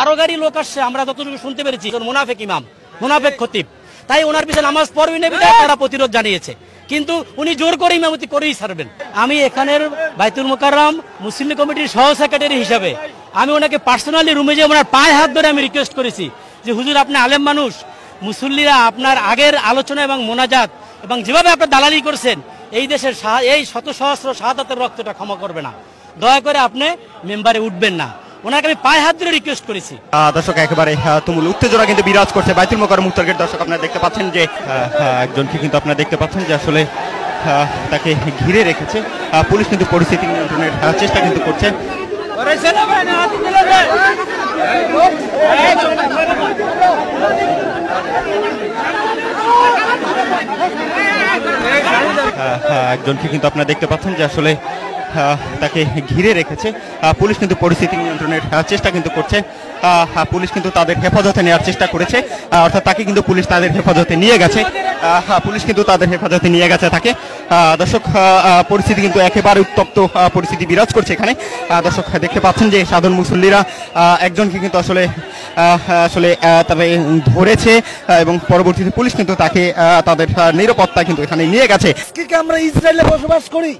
আরো গাড়ি লোক আসছে, আমরা যতটুকু শুনতে পেরেছি মুনাফেক ইমাম, মুনাফেক খতিব, তাই ওনার পিছনে নামাজ পড়বি না বিধায় তারা প্রতিরোধ জানিয়েছে, কিন্তু উনি জোর করে ইমামতি করেই ছাড়বেন। আমি এখানের বাইতুল মোকাররম মুসলিম কমিটির সহ সেক্রেটারি হিসাবে আমি ওনাকে পার্সোনালি রুমে যে ওনার পায়ে হাত ধরে আমি রিকোয়েস্ট করেছি যে হুজুর, আপনি আলেম মানুষ, মুসল্লিরা আপনার আগের আলোচনা এবং মোনাজাত এবং যেভাবে আপনার দালালি করছেন এই দেশের এই শত সহস্র শাহাদাতের রক্তটা ক্ষমা করবে না, দয়া করে আপনি মেম্বারে উঠবেন না। ওনাকে আমি পায়ে হাত ধরে রিকোয়েস্ট করেছি। দর্শক, একেবারে তুমুল উত্তেজনা কিন্তু বিরাজ করছে বাইতুল মোকাররম মুক্তার গেট। দর্শক, আপনারা দেখতে পাচ্ছেন যে একজনকে কিন্তু আপনারা দেখতে পাচ্ছেন যে আসলে তাকে ঘিরে রেখেছে পুলিশ, কিন্তু পরিস্থিতি নিয়ন্ত্রণের চেষ্টা কিন্তু করছে। একজনকে কিন্তু আপনারা দেখতে পাচ্ছেন যে আসলে তাকে ঘিরে রেখেছে পুলিশ, কিন্তু পরিস্থিতি নিয়ন্ত্রণের চেষ্টা কিন্তু করছে। পুলিশ কিন্তু তাদের হেফাজতে নেওয়ার চেষ্টা করেছে, অর্থাৎ তাকে কিন্তু পুলিশ তাদের হেফাজতে নিয়ে গেছে। পুলিশ কিন্তু তাদের হেফাজতে নিয়ে গেছে তাকে। দর্শক, পরিস্থিতি কিন্তু একেবারে উত্তপ্ত পরিস্থিতি বিরাজ করছে এখানে। দর্শক, দেখতে পাচ্ছেন যে সাধারণ মুসল্লিরা একজনকে কিন্তু আসলে তবে ধরেছে এবং পরবর্তীতে পুলিশ কিন্তু তাকে তাদের নিরাপত্তা কিন্তু এখানে নিয়ে গেছে। আমরা ইসরায়েলে বসবাস করি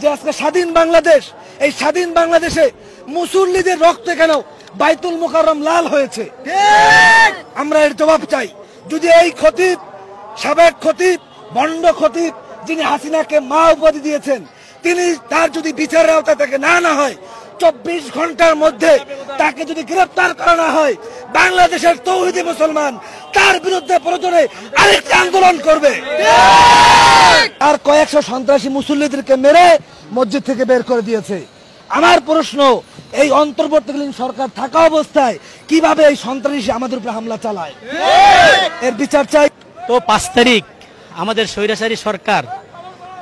যে আজকে স্বাধীন বাংলাদেশ, এই স্বাধীন বাংলাদেশে মুসল্লিদের রক্ত কেন বাইতুল মোকাররম লাল হয়েছে, আমরা এর জবাব চাই। যদি এই খতিব, সাবেক খতিব, ভণ্ড খতিব, যিনি হাসিনাকে মা উপাধি দিয়েছেন, তিনি তার যদি বিচারের আওতায় তাকে না হয়, 24 ঘন্টার মধ্যে তাকে যদি গ্রেফতার করা না হয়, বাংলাদেশের তৌহিদি মুসলমান তার বিরুদ্ধে প্রয়োজনে আরেকটি আন্দোলন করবে। আর কয়েকশো সন্ত্রাসী মুসল্লিদেরকে মেরে মসজিদ থেকে বের করে দিয়েছে। আমার প্রশ্ন, এই অন্তর্বর্তীকালীন সরকার থাকা অবস্থায় কিভাবে এই সন্ত্রাসী আমাদের উপরে হামলা চালায়, এর বিচার চাই। তো 5 তারিখ আমাদের স্বৈরাচারী সরকার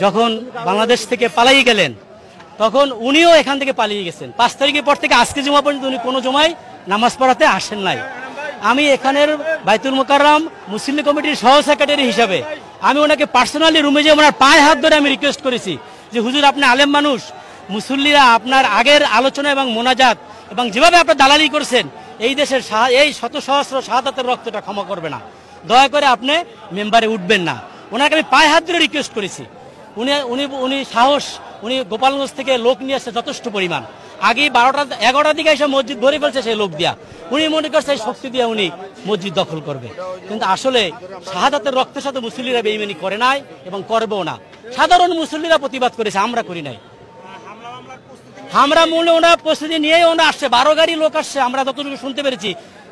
যখন বাংলাদেশ থেকে পালিয়ে গেলেন, তখন উনিও এখান থেকে পালিয়ে গেছেন। 5 তারিখের পর থেকে আজকে জুমা পর্যন্ত উনি কোনো জমায় নামাজ পড়াতে আসেন নাই। আমি এখানের বাইতুল মোকাররম মুসলিম কমিটির সহ সেক্রেটারি হিসাবে আমি ওনাকে পার্সোনালি রুমে যে ওনার পায়ে হাত ধরে আমি রিকোয়েস্ট করেছি যে হুজুর, আপনি আলেম মানুষ, মুসল্লিরা আপনার আগের আলোচনা এবং মোনাজাত এবং যেভাবে আপনার দালালি করছেন এই দেশের এই শত সহস্র শাহাদাতের রক্তটা ক্ষমা করবে না, দয়া করে আপনি মেম্বারে উঠবেন না। ওনাকে আমি পায়ে হাত ধরে রিকোয়েস্ট করেছি। উনি সাহস, উনি গোপালগঞ্জ থেকে লোক নিয়ে আসছে যথেষ্ট পরিমাণ। আগে 11টার দিকে এসে মসজিদ ভরে ফেলছে সেই লোক দিয়া। উনি মনে করছে এই শক্তি দিয়ে উনি মসজিদ দখল করবে, কিন্তু আসলে শাহাদাতের রক্তের সাথে মুসল্লিরা বেঈমানি করে নাই এবং করবেও না। সাধারণ মুসল্লিরা প্রতিবাদ করেছে, আমরা করি নাই। আমরা মূলে ওনার প্রস্তুতি নিয়ে ওনা আসছে, 12 গাড়ি লোক আসছে, আমরা যতটুকু শুনতে পেরেছি,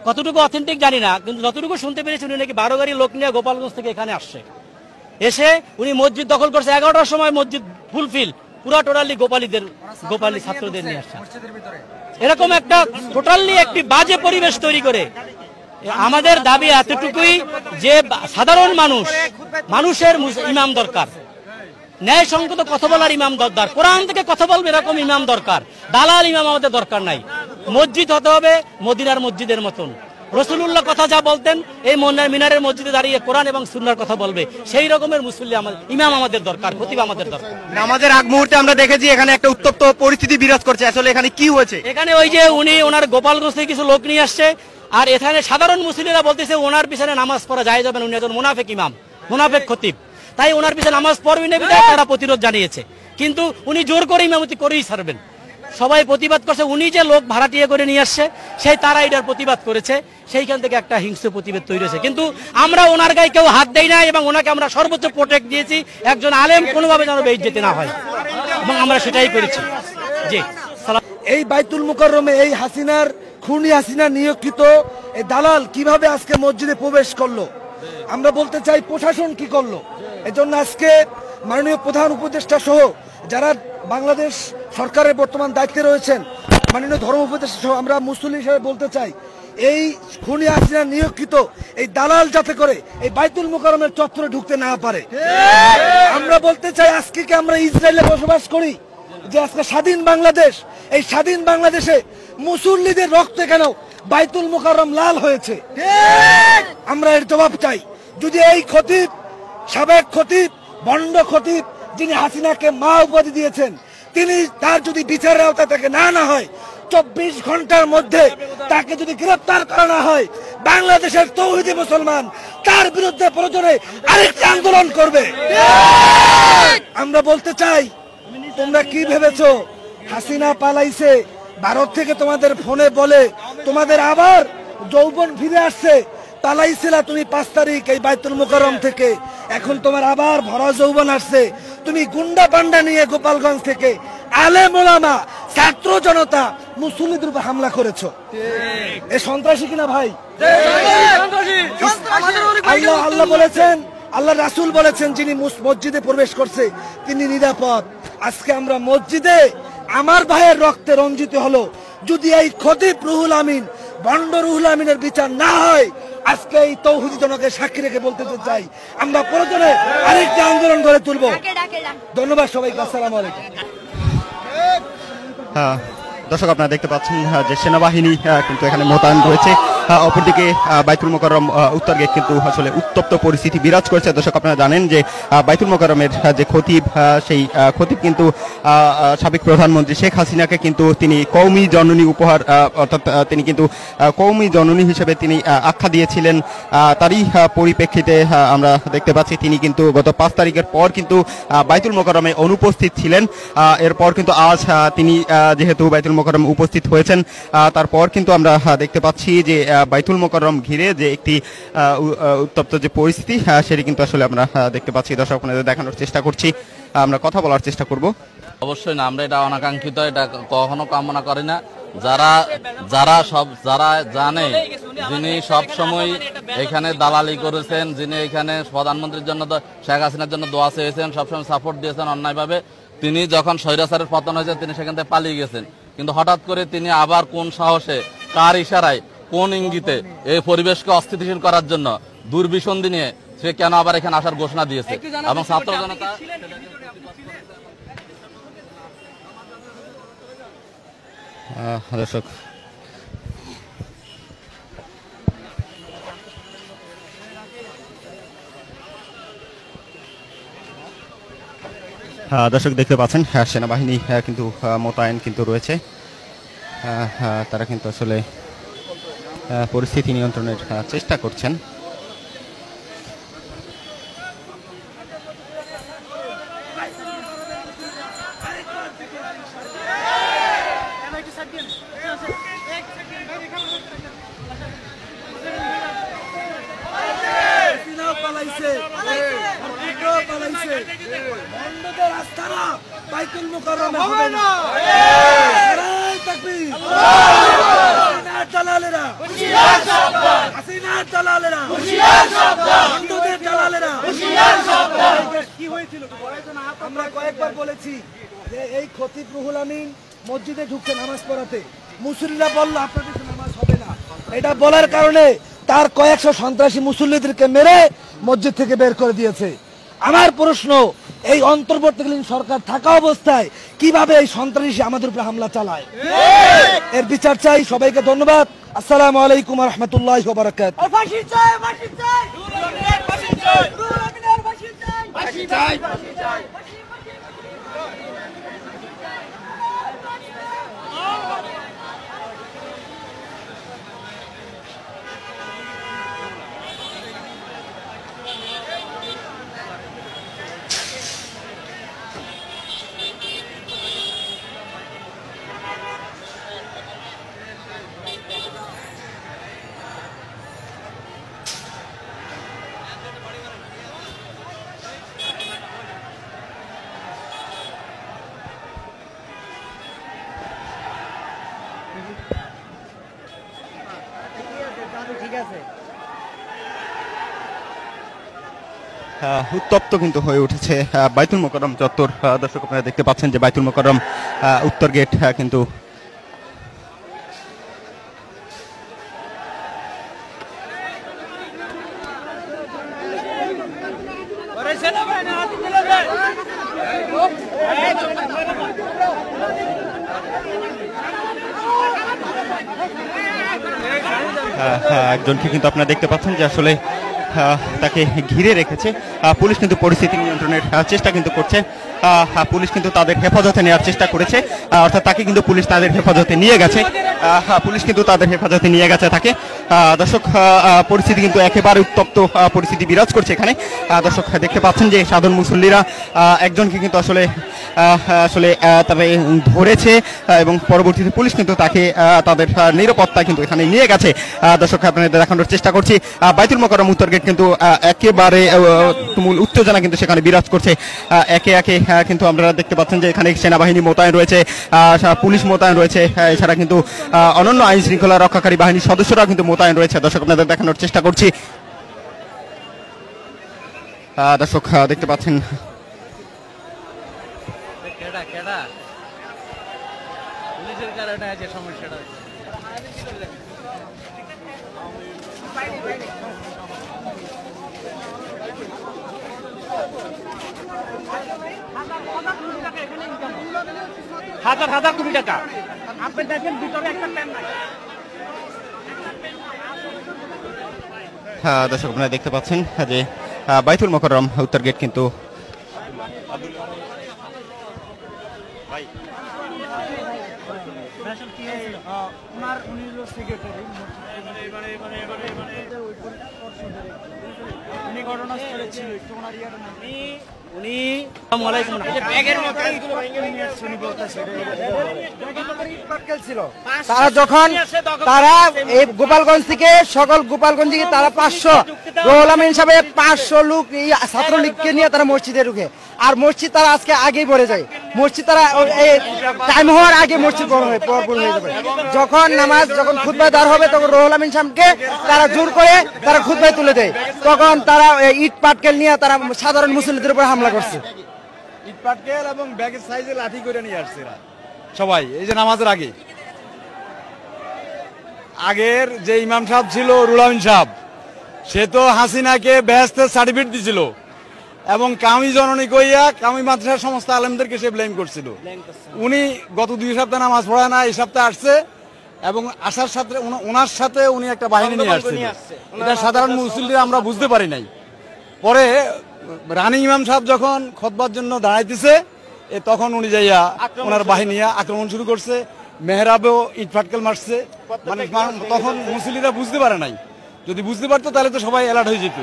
কতটুকু অথেন্টিক জানি না, কিন্তু যতটুকু শুনতে পেরেছি উনি নাকি 12 গাড়ি লোক নিয়ে গোপালগঞ্জ থেকে এখানে আসছে। এসে উনি মসজিদ দখল করছে। 11টার সময় মসজিদ ফুলফিল, পুরা টোটালি গোপালী ছাত্রদের নিয়ে আসছে। এরকম একটা টোটালি একটি বাজে পরিবেশ তৈরি করে। আমাদের দাবি এতটুকুই যে সাধারণ মানুষের ইমাম দরকার, ন্যায় সংগত কথা বলার ইমাম দরকার, কোরআন থেকে কথা বলবে এরকম ইমাম দরকার। দালাল ইমাম আমাদের দরকার নাই। মসজিদ হতে হবে মদিনার মসজিদের মতন। রাসূলুল্লাহ কথা যা বলতেন, এই মিনারের মসজিদে দাঁড়িয়ে কোরআন এবং সুন্নাহর কথা বলবে, সেই রকমের মুসল্লি ইমাম আমাদের দরকার, খতিব আমাদের দরকার। নামাজের আগ মুহূর্তে আমরা দেখেছি এখানে একটা উত্তপ্ত পরিস্থিতি বিরাজ করছে। আসলে এখানে কি হয়েছে? এখানে ওই যে উনি ওনার গোপালগঞ্জ থেকে কিছু লোক নিয়ে আসছে, আর এখানে সাধারণ মুসল্লিরা বলতেছে ওনার পিছনে নামাজ পড়া যায় যাবে না, উনি একজন মুনাফেক ইমাম, মুনাফেক খতিব, তাই ওনার পিছনে নামাজ পড়বি না বিধায় তারা প্রতিরোধ জানিয়েছে, কিন্তু উনি জোর করে ইমামতি করেই ছাড়বেন। সবাই প্রতিবাদ করছে, উনি যে লোক ভাড়াটিয়া করে নিয়ে আসছে সেই তারা এটার প্রতিবাদ করেছে, সেইখান থেকে একটা হিংস্র প্রতিবাদ তৈরি হয়েছে। কিন্তু আমরা ওনার গায়ে কেউ হাত দেই না এবং ওনাকে আমরা সর্বোচ্চ প্রোটেক্ট দিয়েছি, একজন আলেম কোনোভাবে যেন বেইজ্জতি না হয়, এবং আমরা সেটাই করেছি। জি, এই বাইতুল মোকাররমে এই হাসিনার খুনি হাসিনা নিয়োগকৃত এই দালাল কিভাবে আজকে মসজিদে প্রবেশ করলো, আমরা বলতে চাই প্রশাসন কি করলো। এজন্য আজকে মাননীয় প্রধান উপদেষ্টা সহ যারা বাংলাদেশ সরকারের বর্তমান দায়িত্বে রয়েছেন, মাননীয় ধর্ম উপদেষ্টা সহ আমরা মুসলিম হিসেবে বলতে চাই, এই খুনি হাসিনা নিয়োগকৃত এই দালাল যাতে করে এই বাইতুল মোকাররমের চত্বরে ঢুকতে না পারে। আমরা বলতে চাই, আজকে কি আমরা ইসরায়েলে বসবাস করি যে আজকে স্বাধীন বাংলাদেশ, এই স্বাধীন বাংলাদেশে মুসল্লিদের রক্ত কেন বাইতুল মোকাররম লাল হয়েছে, আমরা এর জবাব চাই। যদি এই খতিব, সাবেক খতিব, ভণ্ড খতিব, যিনি হাসিনাকে মা উপাধি দিয়েছেন, তিনি তার যদি বিচারের আওতায় তাকে না হয়, 24 ঘন্টার মধ্যে তাকে যদি গ্রেফতার করা না হয়, বাংলাদেশের তৌহিদি মুসলমান তার বিরুদ্ধে প্রয়োজনে আরেকটি আন্দোলন করবে। আমরা বলতে চাই, তোমরা কি ভেবেছো হাসিনা পালাইছে, ভারত থেকে তোমাদের ফোনে বলে তোমাদের আবার যৌবন ফিরে আসছে? পালাইছিলা তুমি 5 তারিখ এই বাইতুল মুকাররম থেকে, এখন তোমার আবার ভরা যৌবন আসছে। তুমি গুন্ডা পান্ডা নিয়ে গোপালগঞ্জ থেকে আলেম ওলামা ছাত্র জনতা মুসল্লিদের উপর হামলা করেছো। এ সন্ত্রাসী কিনা ভাই? আল্লাহ বলেছেন, আল্লাহ রাসূল বলেছেন, যিনি মসজিদে প্রবেশ করছে তিনি নিরাপদ। আজকে আমরা মসজিদে আমার ভাইয়ের রক্তে রঞ্জিত হলো। যদি এই খতিব রুহুল আমিন, ভণ্ড রুহুল আমিনের বিচার না হয়, আজকে এই তৌহিদি জনকে সাক্ষী রেখে বলতে চাই, আমরা প্রয়োজনে আরেকটি আন্দোলন গড়ে তুলবো। ধন্যবাদ সবাইকে, আসসালামু আলাইকুম। দর্শক, আপনারা দেখতে পাচ্ছেন যে সেনাবাহিনী কিন্তু এখানে মোতায়েন রয়েছে। অপরদিকে বাইতুল মোকাররম উত্তর গেট কিন্তু আসলে উত্তপ্ত পরিস্থিতি বিরাজ করছে। দর্শক, আপনারা জানেন যে বাইতুল মোকাররমের যে খতিব, সেই খতিব কিন্তু সাবেক প্রধানমন্ত্রী শেখ হাসিনাকে কিন্তু তিনি কওমি জননী উপহার, অর্থাৎ তিনি কিন্তু কওমি জননী হিসেবে তিনি আখ্যা দিয়েছিলেন। তারই পরিপ্রেক্ষিতে আমরা দেখতে পাচ্ছি তিনি কিন্তু গত 5 তারিখের পর কিন্তু বাইতুল মোকাররমে অনুপস্থিত ছিলেন। এরপর কিন্তু আজ তিনি যেহেতু বাইতুল মোকাররম উপস্থিত হয়েছেন, তারপর কিন্তু আমরা দেখতে পাচ্ছি যে বাইতুল মোকাররম ঘিরে যে একটি উত্তপ্ত যে পরিস্থিতি, সেটি কিন্তু আসলে আমরা দেখতে পাচ্ছি। দর্শক, আপনাদের দেখানোর চেষ্টা করছি, আমরা কথা বলার চেষ্টা করব। অবশ্যই না, আমরা এটা অনাকাঙ্ক্ষিত, এটা কখনো কামনা করি না। যারা জানে, যিনি সব সময় এখানে দালালি করেছেন, যিনি এখানে প্রধানমন্ত্রীর জন্য, শেখ হাসিনার জন্য দোয়া চেয়েছেন, সবসময় সাপোর্ট দিয়েছেন অন্যায়ভাবে, তিনি যখন স্বৈরাচারের পতন হয়েছে তিনি সেখান থেকে পালিয়ে গেছেন। কিন্তু হঠাৎ করে তিনি আবার কোন সাহসে, কার ইশারায়, কোন ইঙ্গিতে এই পরিবেশকে অস্থিতিশীল করার জন্য দুর্বিসন্ধি নিয়ে সে কেন আবার এখানে আসার ঘোষণা দিয়েছে? এবং ছাত্র জনতা দর্শক, দর্শক দেখতে পাচ্ছেন সেনাবাহিনী কিন্তু মোতায়েন কিন্তু রয়েছে। তারা কিন্তু আসলে পরিস্থিতি নিয়ন্ত্রণের চেষ্টা করছেন। বাইতুল মুকাররমে হবে না। নারায়ে তাকবীর। হাসিনার দালালেরা হুঁশিয়ার সাবধান। হাসিনার দালালেরা হুঁশিয়ার সাবধান। হিন্দুদের দালালেরা হুঁশিয়ার সাবধান। কি হয়েছিল আমরা কয়েকবার বলেছি যে এই খতিব রুহুল আমিন মসজিদে ঢুকছে নামাজ পড়াতে, মুসল্লিরা বলল আপনাদের নামাজ হবে না। এটা বলার কারণে তার কয়েকশো সন্ত্রাসী মুসল্লিদেরকে মেরে মসজিদ থেকে বের করে দিয়েছে। আমার প্রশ্ন, এই অন্তর্বর্তীকালীন সরকার থাকা অবস্থায় কিভাবে এই সন্ত্রাসী আমাদের উপরে হামলা চালায়? এর বিচার চাই। সবাইকে ধন্যবাদ। আসসালামু আলাইকুম ওয়া রাহমাতুল্লাহি ওয়া বারাকাতুহু। ফাঁসি চাই, ফাঁসি চাই, ফাঁসি চাই, ফাঁসি চাই, ফাঁসি চাই, ফাঁসি চাই। উত্তপ্ত কিন্তু হয়ে উঠেছে বাইতুল মোকাররম চত্বর। দর্শক, আপনারা দেখতে পাচ্ছেন যে বাইতুল মোকাররম উত্তর গেট কিন্তু একজনকে কিন্তু আপনারা দেখতে পাচ্ছেন যে আসলে তাকে ঘিরে রেখেছে। পুলিশ কিন্তু পরিস্থিতি নিয়ন্ত্রণের চেষ্টা কিন্তু করছে। পুলিশ কিন্তু তাদের হেফাজতে নেওয়ার চেষ্টা করেছে। অর্থাৎ তাকে কিন্তু পুলিশ তাদের হেফাজতে নিয়ে গেছে। পুলিশ কিন্তু তাদের হেফাজতে নিয়ে গেছে তাকে। দর্শক, পরিস্থিতি কিন্তু একেবারে উত্তপ্ত পরিস্থিতি বিরাজ করছে এখানে। দর্শক দেখতে পাচ্ছেন যে সাধারণ মুসল্লিরা একজনকে কিন্তু আসলে তাকে ধরেছে এবং পরবর্তীতে পুলিশ কিন্তু তাকে তাদের নিরাপত্তা কিন্তু এখানে নিয়ে গেছে। দর্শক আপনাদের দেখানোর চেষ্টা করছি, বাইতুল মোকাররম উত্তর গেট কিন্তু একেবারে তুমুল উত্তেজনা কিন্তু সেখানে বিরাজ করছে। একে একে কিন্তু আপনারা দেখতে পাচ্ছেন যে এখানে সেনাবাহিনী মোতায়েন রয়েছে, পুলিশ মোতায়েন রয়েছে, এছাড়া কিন্তু অন্যান্য আইন শৃঙ্খলা রক্ষাকারী বাহিনীর সদস্যরা কিন্তু মোতায়েন রয়েছে। দর্শক আপনাদের দেখানোর চেষ্টা করছি। দর্শক দেখতে পাচ্ছেন হাজার হাজার কোটি টাকা আপনি দেখেন ভিতরে একটা প্যান নাই। দর্শক আপনারা দেখতে পাচ্ছেন যে বাইতুল মোকাররম উত্তর গেট কিন্তু তারা যখন তারা এই গোপালগঞ্জ থেকে গোপালগঞ্জ থেকে তারা 500 রুহুল আমিন সাহেব 500 লোক এই ছাত্রলীগকে নিয়ে তারা মসজিদে ঢুকে, আর মসজিদ তারা আজকে আগেই ভরে যায়। মসজিদ তারা টাইম হওয়ার আগে মসজিদ ভরপুর হয়ে যাবে। যখন খুতবা দাঁড় হবে তখন রুহুল আমিন সাহেবকে তারা জোর করে তারা খুতবায় তুলে দেয়। তখন তারা ইট পাটকেল নিয়ে তারা সাধারণ মুসল্লিদের উপর হামলা করছে। ইট পাটকেল এবং ব্যাগের সাইজে লাঠি করে নিয়ে আসছে সবাই, এই যে নামাজের আগে। আগের যে ইমাম সাহেব ছিল রুহুল আমিন সাহেব, সে তো হাসিনাকে বেহেশতের সার্টিফিকেট দিছিল এবং কামি জননী কইয়া কামি মাদ্রাসার সমস্ত আলেমদেরকে সে ব্লেম করছিল। উনি গত 2 সপ্তাহ নামাজ পড়ায় না, এই সপ্তাহে আসছে এবং আসার সাথে ওনার সাথে উনি একটা বাহিনী নিয়ে আসছে। এটা সাধারণ মুসল্লিরা আমরা বুঝতে পারি নাই। পরে রানী ইমাম সাহেব যখন খুতবার জন্য দাঁড়াইতেছে, তখন উনি যাইয়া ওনার বাহিনী আক্রমণ শুরু করছে, মেহরাবেও ইট ফাটকেল মারছে। মানে তখন মুসল্লিরা বুঝতে পারে নাই, যদি বুঝতে পারতো তাহলে তো সবাই অ্যালার্ট হয়ে যেত।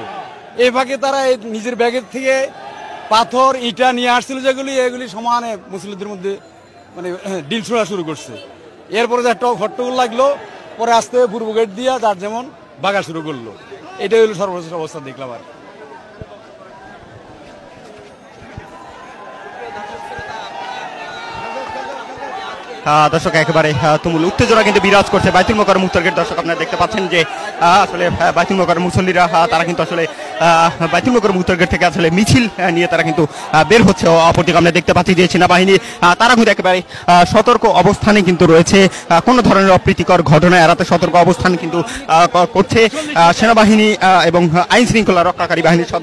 এই ফাঁকে তারা নিজের ব্যাগের থেকে পাথর ইটা নিয়ে আসছিল, এগুলি সমানে মুসল্লিদের মধ্যে মানে ডিল ছোড়া শুরু করছে। এরপরে একটা হট্টগোল লাগলো, পরে আস্তে পূর্ব গেট দিয়া যার যেমন ভাগা শুরু করলো। এটাই হলো সর্বশেষ অবস্থা দেখলাম। আর দর্শক একেবারে তুমুল উত্তেজনা কিন্তু বিরাজ করছে বাইতুল মোকাররম উত্তর গেট। দর্শক আপনারা দেখতে পাচ্ছেন যে আসলে বাইতুল মোকাররম মুসল্লিরা তারা কিন্তু আসলে বাইতুল মোকাররম উত্তর গেট থেকে আসলে মিছিল নিয়ে তারা কিন্তু বের হচ্ছে। অপরদিকে আমরা দেখতে পাচ্ছি যে সেনাবাহিনী তারা কিন্তু একেবারে সতর্ক অবস্থানে কিন্তু রয়েছে, কোনো ধরনের অপ্রীতিকর ঘটনা এড়াতে সতর্ক অবস্থান কিন্তু করছে সেনাবাহিনী এবং আইন শৃঙ্খলা রক্ষাকারী বাহিনীর সদস্য।